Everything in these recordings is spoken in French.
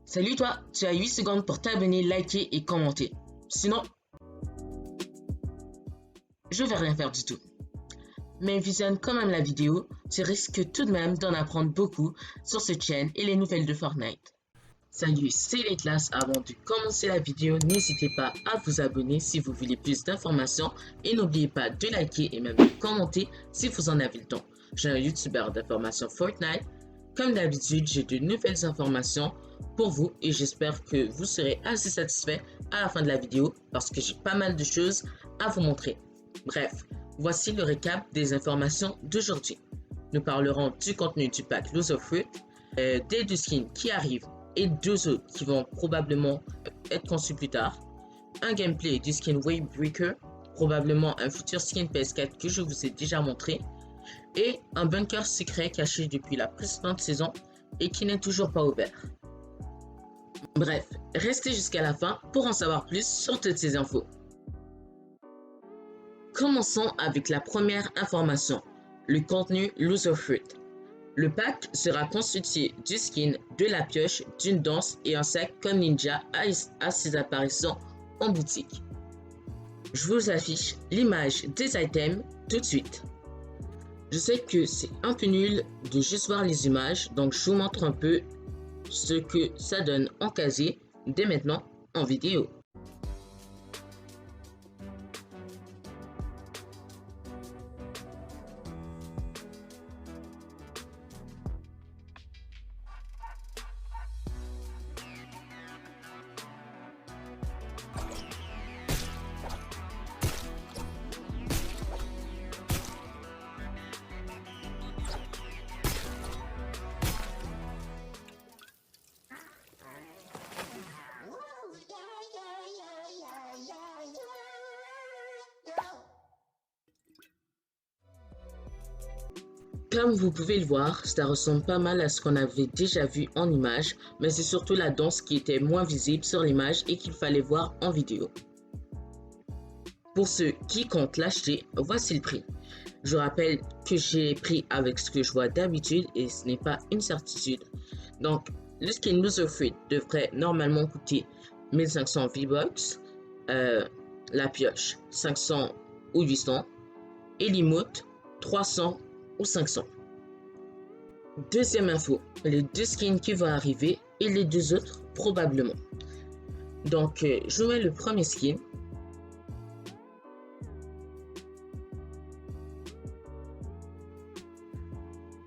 Salut toi, tu as 8 secondes pour t'abonner, liker et commenter. Sinon, je vais rien faire du tout. Mais visionne quand même la vidéo, tu risques tout de même d'en apprendre beaucoup sur cette chaîne et les nouvelles de Fortnite. Salut, c'est les classes. Avant de commencer la vidéo, n'hésitez pas à vous abonner si vous voulez plus d'informations et n'oubliez pas de liker et même de commenter si vous en avez le temps. Je suis un youtubeur d'informations Fortnite. Comme d'habitude, j'ai de nouvelles informations pour vous et j'espère que vous serez assez satisfait à la fin de la vidéo parce que j'ai pas mal de choses à vous montrer. Bref, voici le récap des informations d'aujourd'hui. Nous parlerons du contenu du pack Loser Fruit, des deux skins qui arrivent et deux autres qui vont probablement être conçus plus tard, un gameplay du skin Wave Breaker, probablement un futur skin PS4 que je vous ai déjà montré, et un bunker secret caché depuis la précédente saison et qui n'est toujours pas ouvert. Bref, restez jusqu'à la fin pour en savoir plus sur toutes ces infos. Commençons avec la première information, le contenu Loser Fruit. Le pack sera constitué du skin, de la pioche, d'une danse et un sac comme Ninja à ses apparitions en boutique. Je vous affiche l'image des items tout de suite. Je sais que c'est un peu nul de juste voir les images, donc je vous montre un peu ce que ça donne en casier dès maintenant en vidéo. Comme vous pouvez le voir, ça ressemble pas mal à ce qu'on avait déjà vu en image, mais c'est surtout la danse qui était moins visible sur l'image et qu'il fallait voir en vidéo. Pour ceux qui comptent l'acheter, voici le prix. Je rappelle que j'ai pris avec ce que je vois d'habitude et ce n'est pas une certitude. Donc, le skin Loser Fruit devrait normalement coûter 1500 V-Bucks, la pioche 500 ou 800 et l'emote 300 ou 500. Deuxième info, les deux skins qui vont arriver et les deux autres probablement. Donc, je mets le premier skin.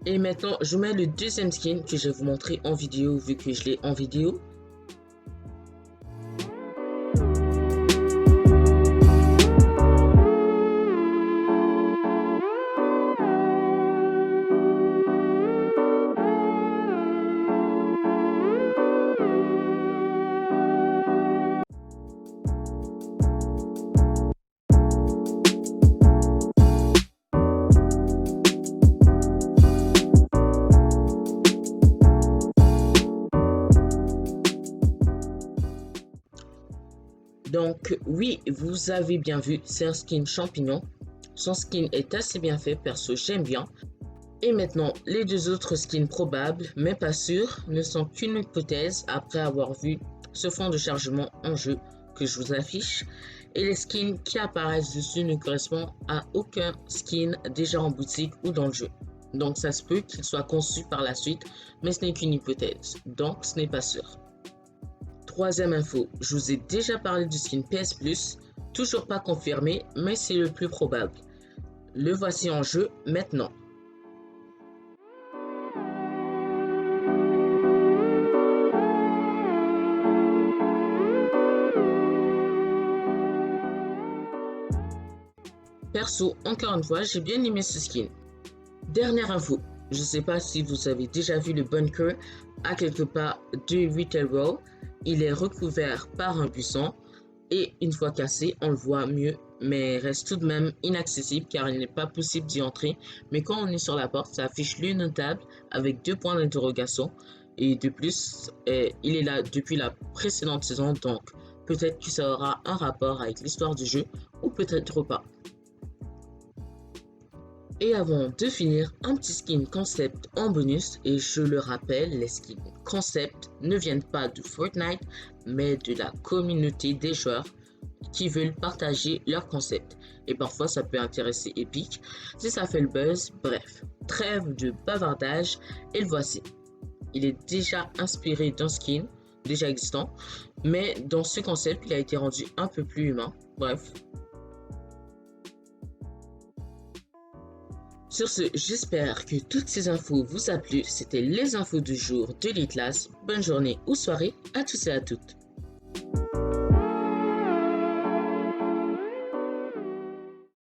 Et maintenant, je mets le deuxième skin que je vais vous montrer en vidéo vu que je l'ai en vidéo. Donc oui, vous avez bien vu, c'est un skin champignon. Son skin est assez bien fait, perso j'aime bien. Et maintenant, les deux autres skins probables, mais pas sûrs, ne sont qu'une hypothèse après avoir vu ce fond de chargement en jeu que je vous affiche. Et les skins qui apparaissent dessus ne correspondent à aucun skin déjà en boutique ou dans le jeu. Donc ça se peut qu'ils soient conçus par la suite, mais ce n'est qu'une hypothèse, donc ce n'est pas sûr. Troisième info, je vous ai déjà parlé du skin PS Plus, toujours pas confirmé, mais c'est le plus probable. Le voici en jeu maintenant. Perso, encore une fois, j'ai bien aimé ce skin. Dernière info, je ne sais pas si vous avez déjà vu le bunker à quelque part de Retail Row. Il est recouvert par un buisson et une fois cassé, on le voit mieux, mais reste tout de même inaccessible car il n'est pas possible d'y entrer. Mais quand on est sur la porte, ça affiche lieu notable avec 2 points d'interrogation. Et de plus, il est là depuis la précédente saison, donc peut-être que ça aura un rapport avec l'histoire du jeu ou peut-être pas. Et avant de finir, un petit skin concept en bonus. Et je le rappelle, les skins concept ne viennent pas de Fortnite, mais de la communauté des joueurs qui veulent partager leur concept. Et parfois, ça peut intéresser Epic si ça fait le buzz. Bref, trêve de bavardage et le voici. Il est déjà inspiré d'un skin déjà existant, mais dans ce concept, il a été rendu un peu plus humain. Bref. Sur ce, j'espère que toutes ces infos vous a plu. C'était les infos du jour de l'E-Class. Bonne journée ou soirée à tous et à toutes.